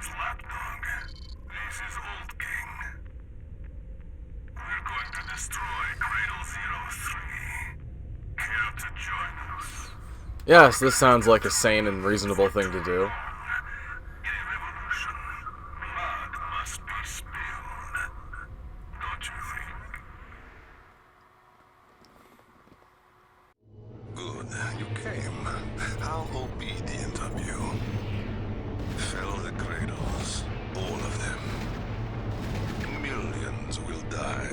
Lapdog, this is Old King. We're going to destroy Cradle 03. Care to join us? Yes, this sounds like a sane and reasonable thing to do. In a revolution, blood must be spilled. Don't you think? Good, you came. How obedient of you. Fill the cradles, all of them. Millions will die.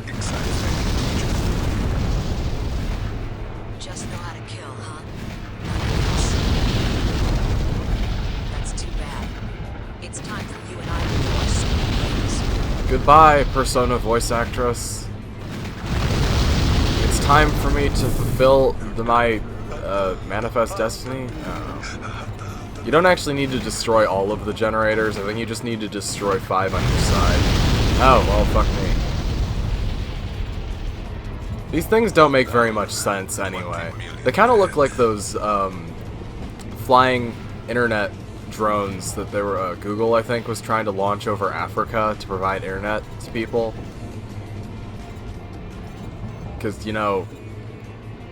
Exciting. Just know how to kill, huh? That's too bad. It's time for you and I to voice. Goodbye, Persona voice actress. It's time for me to fulfill my manifest destiny? I don't know. You don't actually need to destroy all of the generators. I think you just need to destroy 5 on each side. Oh, well, fuck me. These things don't make very much sense anyway. They kind of look like those flying internet drones that they were Google, I think, was trying to launch over Africa to provide internet to people. Because, you know,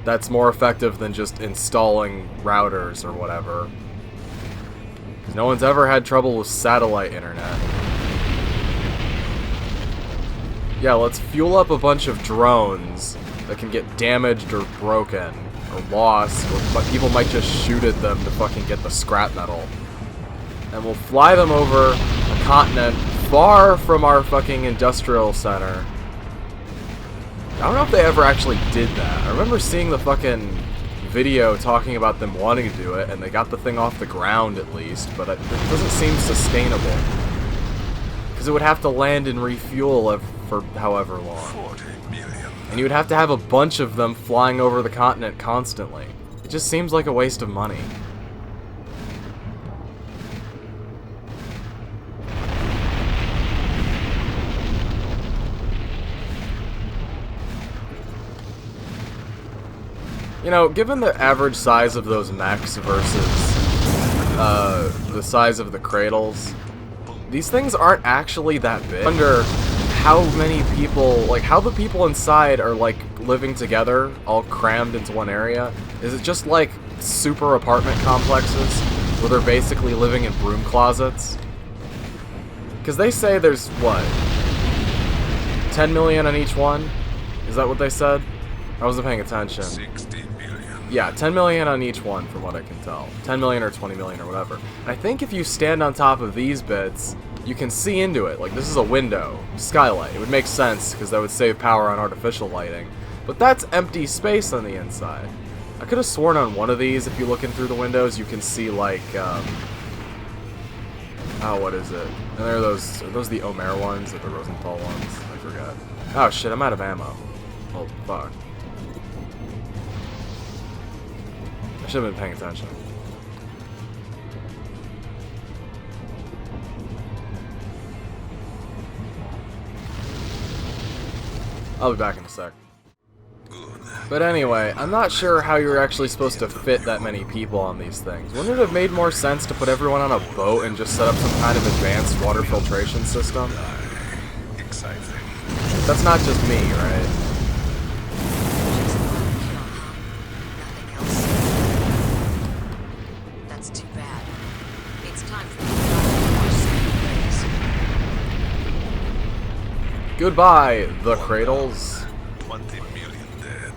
that's more effective than just installing routers or whatever. Because no one's ever had trouble with satellite internet. Yeah, let's fuel up a bunch of drones that can get damaged or broken or lost, but people might just shoot at them to fucking get the scrap metal. And we'll fly them over a continent far from our fucking industrial center. I don't know if they ever actually did that. I remember seeing the fucking video talking about them wanting to do it, and they got the thing off the ground at least, but it doesn't seem sustainable. Because it would have to land and refuel for however long. 40 million. And you would have to have a bunch of them flying over the continent constantly. It just seems like a waste of money. You know, given the average size of those mechs versus the size of the cradles, these things aren't actually that big. I wonder how many people, like how the people inside are like living together, all crammed into one area. Is it just like super apartment complexes where they're basically living in broom closets? Because they say there's, what, 10 million on each one? Is that what they said? I wasn't paying attention. 60 million. Yeah, 10 million on each one from what I can tell. 10 million or 20 million or whatever. And I think if you stand on top of these bits, you can see into it. Like, this is a window. Skylight. It would make sense because that would save power on artificial lighting. But that's empty space on the inside. I could have sworn on one of these, if you look in through the windows, you can see, like, oh, what is it? And there are those the Omer ones or the Rosenthal ones? I forgot. Oh, shit, I'm out of ammo. Oh, fuck. I should have been paying attention. I'll be back in a sec. But anyway, I'm not sure how you're actually supposed to fit that many people on these things. Wouldn't it have made more sense to put everyone on a boat and just set up some kind of advanced water filtration system? Exciting. That's not just me, right? That's too bad. It's time for you to voice. Goodbye, the cradles. 20 million dead.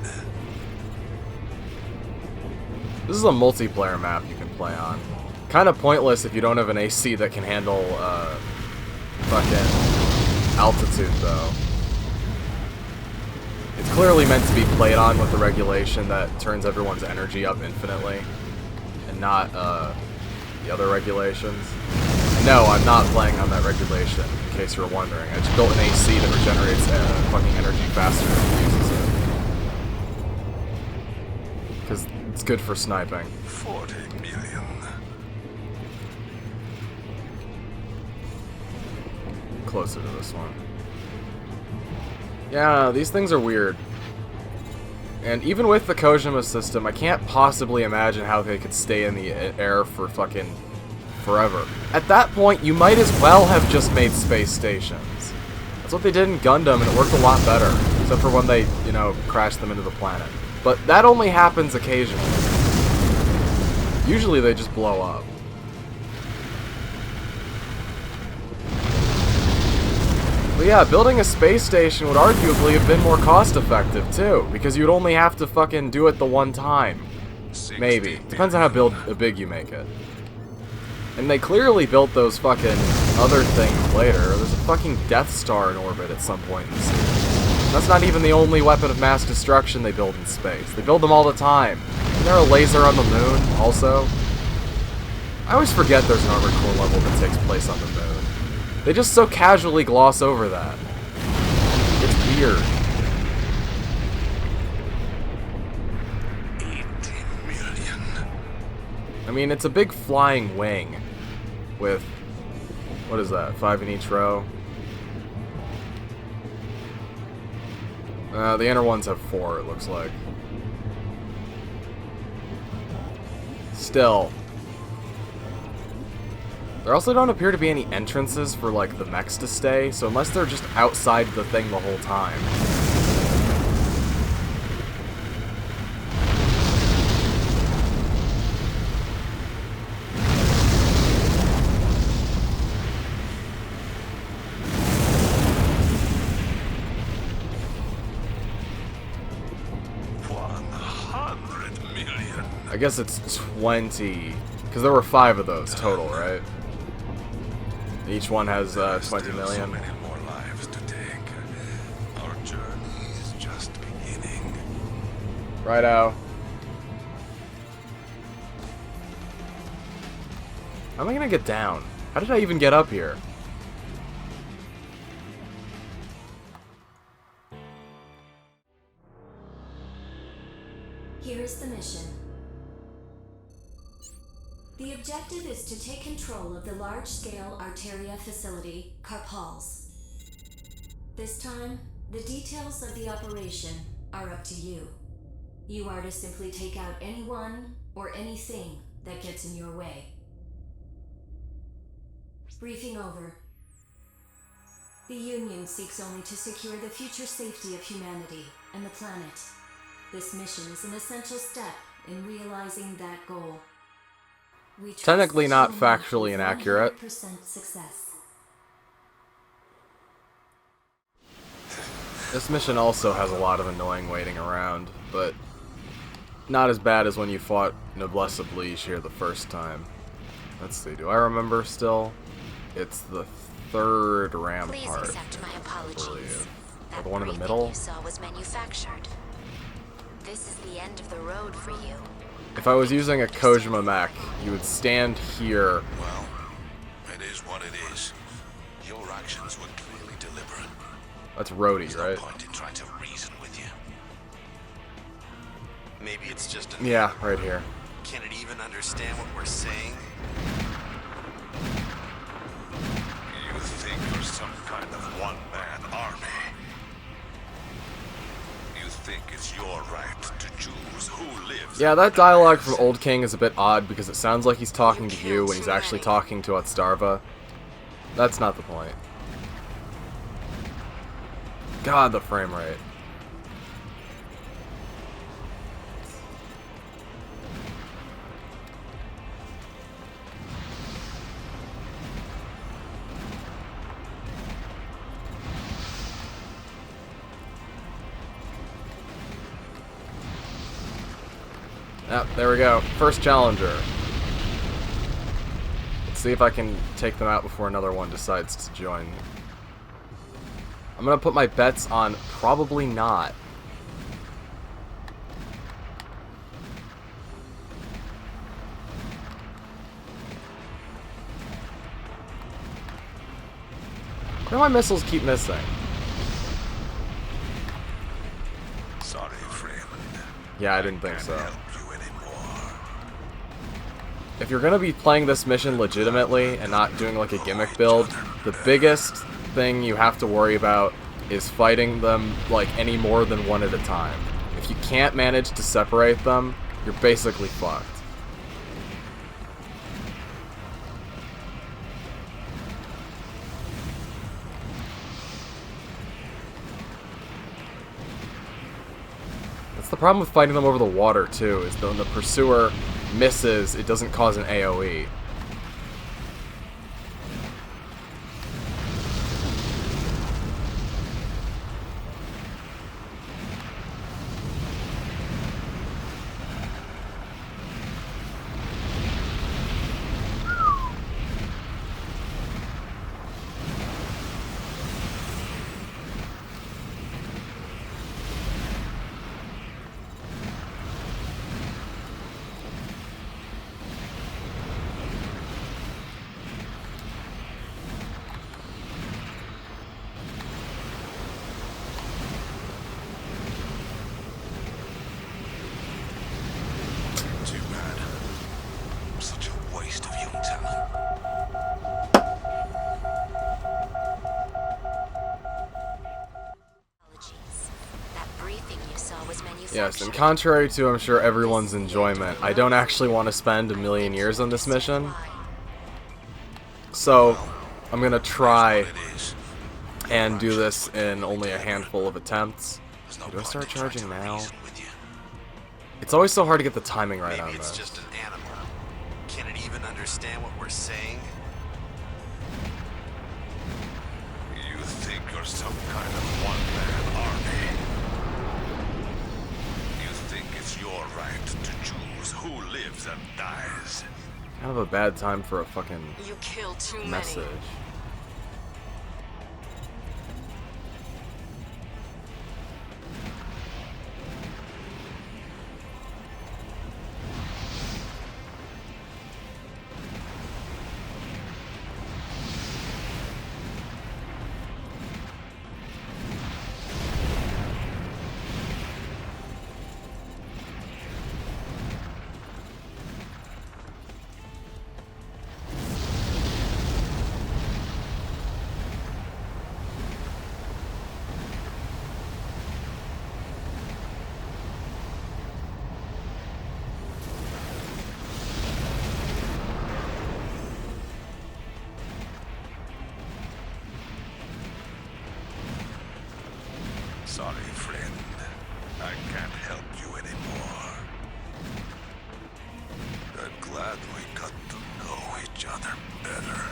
This is a multiplayer map you can play on. Kind of pointless if you don't have an AC that can handle, fucking altitude, though. It's clearly meant to be played on with the regulation that turns everyone's energy up infinitely, and not, the other regulations. No, I'm not playing on that regulation, in case you're wondering. I just built an AC that regenerates fucking energy faster than it uses it. Because it's good for sniping. 40 million. Closer to this one. Yeah, these things are weird. And even with the Kojima system, I can't possibly imagine how they could stay in the air for fucking forever. At that point, you might as well have just made space stations. That's what they did in Gundam, and it worked a lot better. Except for when they, you know, crashed them into the planet. But that only happens occasionally. Usually they just blow up. But yeah, building a space station would arguably have been more cost-effective, too. Because you'd only have to fucking do it the one time. Maybe. Depends on how big you make it. And they clearly built those fucking other things later. There's a fucking Death Star in orbit at some point in the series. That's not even the only weapon of mass destruction they build in space. They build them all the time. Isn't there a laser on the moon, also? I always forget there's an armored core level that takes place on the moon. They just so casually gloss over that. It's weird. 80 million. I mean, it's a big flying wing with, what is that, 5 in each row? The inner ones have 4, it looks like. Still. There also don't appear to be any entrances for, like, the mechs to stay, so unless they're just outside the thing the whole time. I guess it's 20, because there were 5 of those total, right? Each one has 20 million. So many more lives to take. Our journey is just beginning. Righto. How am I gonna get down? How did I even get up here? Here's the mission. The objective is to take control of the large-scale Arteria facility, Karpals. This time, the details of the operation are up to you. You are to simply take out anyone or anything that gets in your way. Briefing over. The Union seeks only to secure the future safety of humanity and the planet. This mission is an essential step in realizing that goal. Technically not factually inaccurate. 100% success. This mission also has a lot of annoying waiting around, but not as bad as when you fought Noblesse Oblige here the first time. Let's see, do I remember still? It's the 3rd rampart. Please accept my apologies. Or the one in the middle? You saw was manufactured. This is the end of the road for you. If I was using a Kojima mech, you would stand here. Well, it is what it is. Your actions were clearly deliberate. That's Rhodey, There's right? no point in trying to reason with you. Maybe it's just a... Yeah, right here. Can it even understand what we're saying? You think you're some kind of one-man army. You think it's your right to choose who lives. Yeah, that dialogue from Old King is a bit odd because it sounds like he's talking to you when he's actually talking to Otstarva. That's not the point. God, the frame rate. Yep, there we go. First challenger. Let's see if I can take them out before another one decides to join. I'm gonna put my bets on probably not. Why do my missiles keep missing? Sorry, friend. Yeah, I didn't think Can't so. help you anymore. If you're gonna be playing this mission legitimately and not doing like a gimmick build, the biggest thing you have to worry about is fighting them like any more than one at a time. If you can't manage to separate them, you're basically fucked. That's the problem with fighting them over the water, too, is that when the pursuer misses, it doesn't cause an AoE. Too bad. Such a waste of young talent. Apologies. That briefing you saw was manufactured. Yes, and contrary to, I'm sure, everyone's enjoyment, I don't actually want to spend a million years on this mission. So, I'm gonna try What it is. and do this in only a handful of attempts. There's no Do I point start in trying to charging now? reason with you. It's always so hard to get the timing right on Maybe it's this. just an animal. Can it even understand what we're saying? You think you're some kind of one-man army? You think it's your right to choose who lives and dies? Kind of a bad time for a fucking You killed too many. message. Sorry, friend. I can't help you anymore. I'm glad we got to know each other better.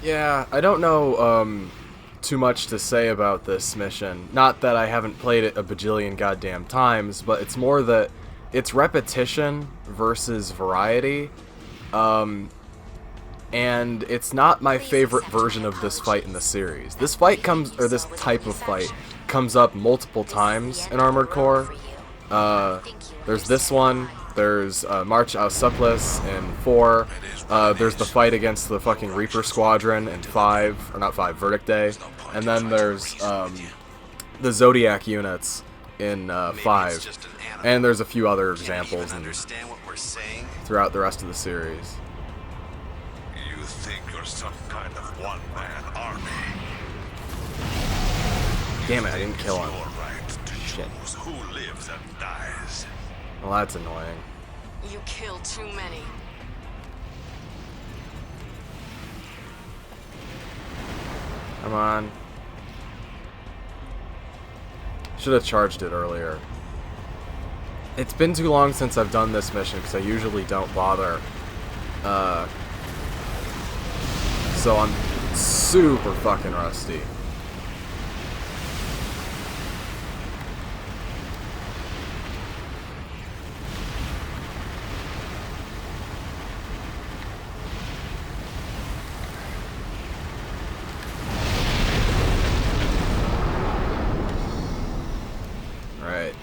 Yeah, I don't know too much to say about this mission. Not that I haven't played it a bajillion goddamn times, but it's more that it's repetition versus variety. And it's not my favorite version of this fight in the series. This fight comes, or this type of fight, comes up multiple times in Armored Core. There's this one, there's March au Supplice in 4, there's the fight against the fucking Reaper Squadron in 5, or not 5, Verdict Day, and then there's the Zodiac units in 5, and there's a few other examples Understand what we're saying? throughout the rest of the series. You think you're some kind of one-man army? Damn it, I didn't kill him. Your right to choose who lives and dies. Well, that's annoying. You killed too many. Come on. Should have charged it earlier. It's been too long since I've done this mission because I usually don't bother So I'm super fucking rusty. Right.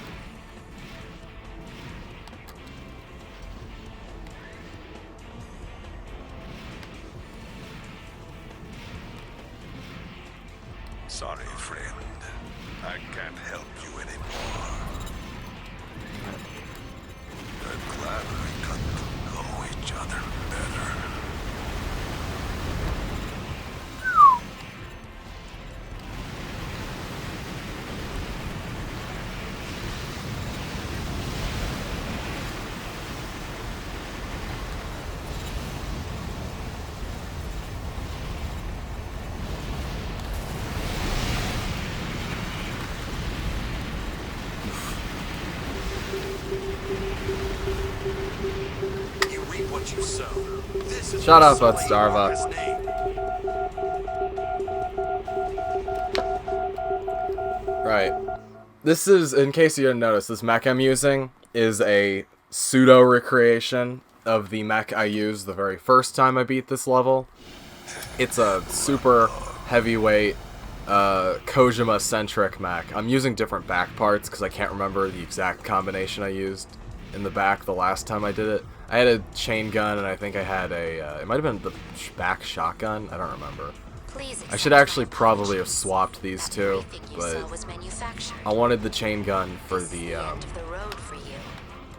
Sorry, friend. I can't help you anymore. I'm glad we got to know each other better. You reap what you sow. This is Shut the up, soil Bud you Starva. must name. Right. This is, in case you didn't notice, this mech I'm using is a pseudo recreation of the mech I used the very first time I beat this level. It's a super heavyweight, Kojima-centric mech. I'm using different back parts because I can't remember the exact combination I used in the back the last time I did it. I had a chain gun and I think I had a, it might have been the back shotgun, I don't remember. Please I should accept actually my probably have apologies. swapped these That two, very thing you but saw was manufactured. I wanted the chain gun for This is the, end of the road for you.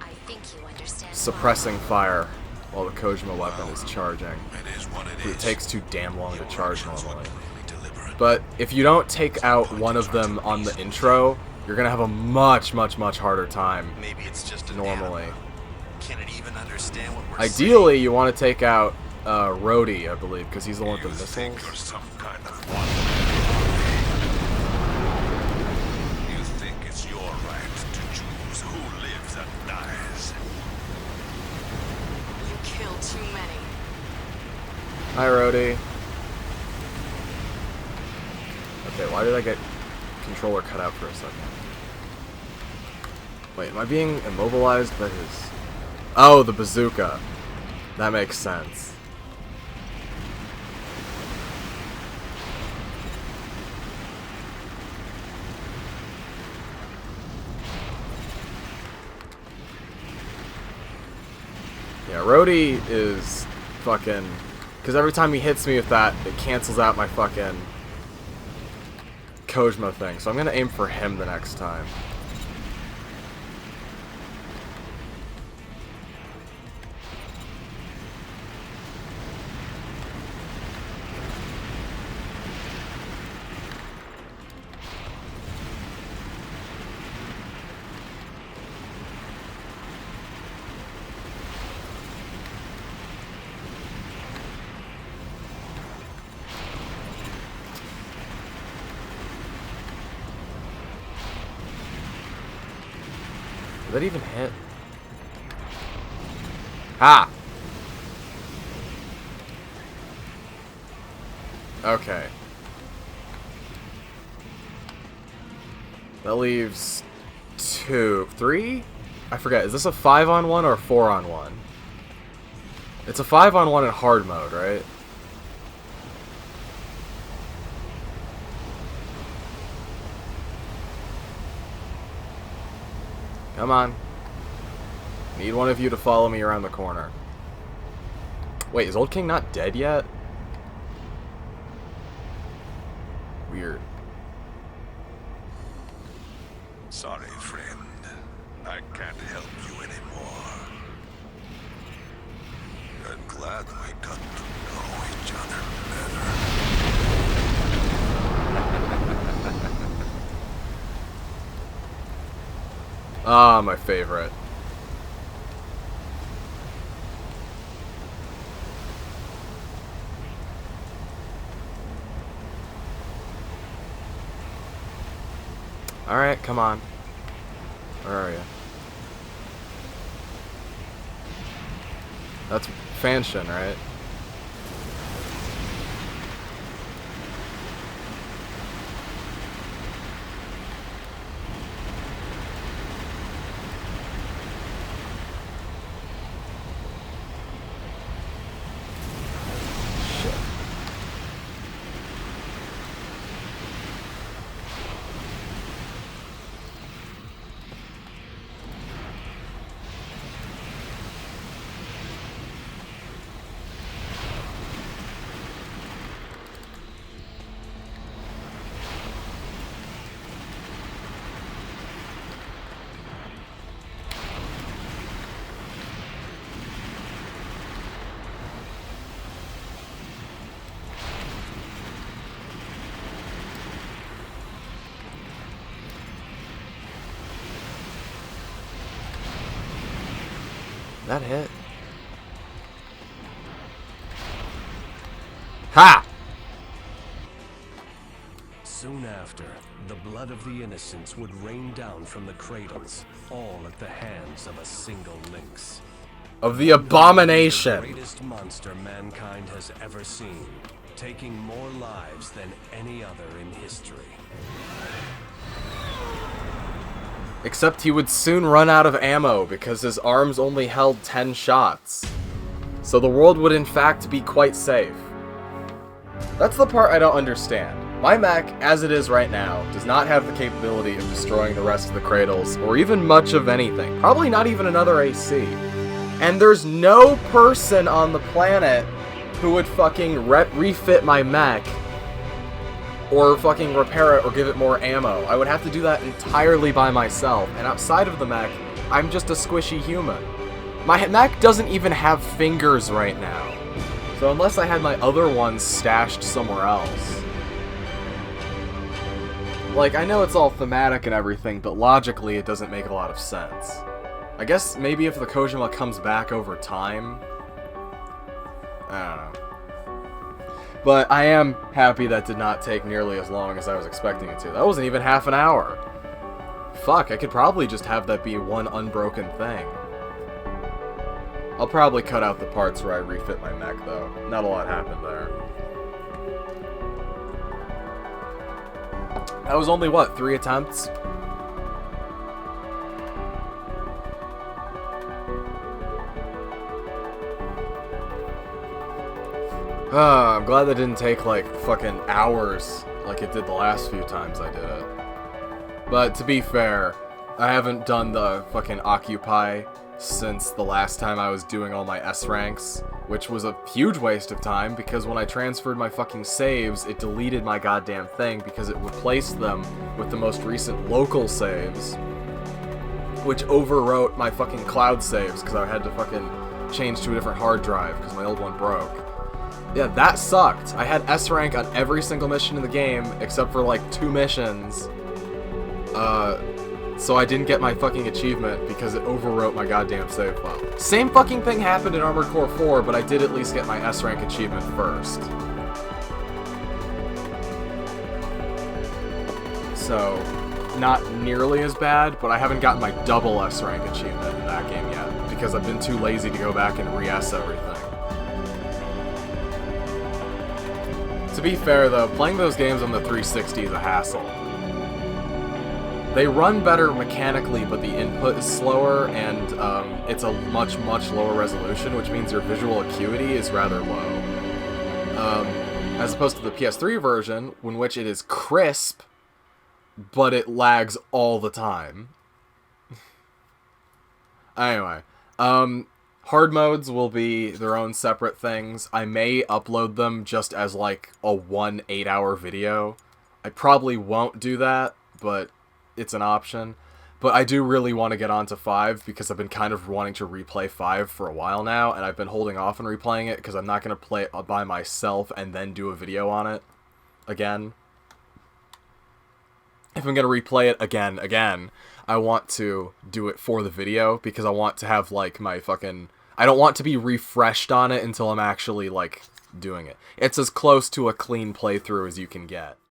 I think you understand suppressing fire while the Kojima weapon is charging. It is what it It is. takes too damn long to Your charge actions were normally. clearly deliberate. But if you don't take out one of them on the intro, you're gonna have a much harder time Maybe it's just a normally. animal. Can it even understand what we're Ideally, you want to take out Rhodey, I believe, because he's the one with the You think you're missiles. some kind of wonder. You think it's your right to choose who lives and dies. You killed too many. Hi, Rhodey. Okay, why did I get controller cut out for a second? Wait, am I being immobilized by his... Oh, the bazooka. That makes sense. Yeah, Rhodey is fucking... Because every time he hits me with that, it cancels out my fucking Kojima thing. So I'm going to aim for him the next time. Did that even hit? Ha! Okay. That leaves 3? I forget. Is this a 5-on-1 or a 4-on-1? It's a 5-on-1 in hard mode, right? Come on. Need one of you to follow me around the corner. Wait, is Old King not dead yet? Weird. Sorry, friend. I can't help you anymore. I'm glad we got to know each other better. Ah, my favorite. Alright, come on. Where are you? That's Fanshin, right? That hit. Ha! Soon after, the blood of the innocents would rain down from the cradles, all at the hands of a single lynx. Of the abomination. The greatest monster mankind has ever seen, taking more lives than any other in history. Except he would soon run out of ammo because his arms only held 10 shots. So the world would in fact be quite safe. That's the part I don't understand. My mech, as it is right now, does not have the capability of destroying the rest of the cradles, or even much of anything. Probably not even another AC. And there's no person on the planet who would fucking refit my mech, or fucking repair it, or give it more ammo. I would have to do that entirely by myself, and outside of the mech, I'm just a squishy human. My mech doesn't even have fingers right now. So unless I had my other ones stashed somewhere else. Like, I know it's all thematic and everything, but logically it doesn't make a lot of sense. I guess maybe if the Kojima comes back over time. I don't know. But I am happy that did not take nearly as long as I was expecting it to. That wasn't even half an hour. Fuck, I could probably just have that be one unbroken thing. I'll probably cut out the parts where I refit my mech, though. Not a lot happened there. That was only, what, 3 attempts? I'm glad that didn't take, like, fucking hours like it did the last few times I did it. But, to be fair, I haven't done the fucking Occupy since the last time I was doing all my S ranks, which was a huge waste of time because when I transferred my fucking saves, it deleted my goddamn thing because it replaced them with the most recent local saves, which overwrote my fucking cloud saves because I had to fucking change to a different hard drive because my old one broke. Yeah, that sucked. I had S rank on every single mission in the game except for like 2 missions. So I didn't get my fucking achievement because it overwrote my goddamn save file. Same fucking thing happened in Armored Core 4, but I did at least get my S rank achievement first. So, not nearly as bad, but I haven't gotten my double S rank achievement in that game yet because I've been too lazy to go back and re-S everything. To be fair though, playing those games on the 360 is a hassle. They run better mechanically, but the input is slower, and it's a much, much lower resolution, which means your visual acuity is rather low. As opposed to the PS3 version, in which it is crisp, but it lags all the time. Anyway, hard modes will be their own separate things. I may upload them just as like a 1 8-hour video. I probably won't do that, but it's an option. But I do really want to get onto 5 because I've been kind of wanting to replay 5 for a while now, and I've been holding off on replaying it because I'm not going to play it by myself and then do a video on it again. If I'm going to replay it again, I want to do it for the video because I want to have like my fucking... I don't want to be refreshed on it until I'm actually like doing it. It's as close to a clean playthrough as you can get.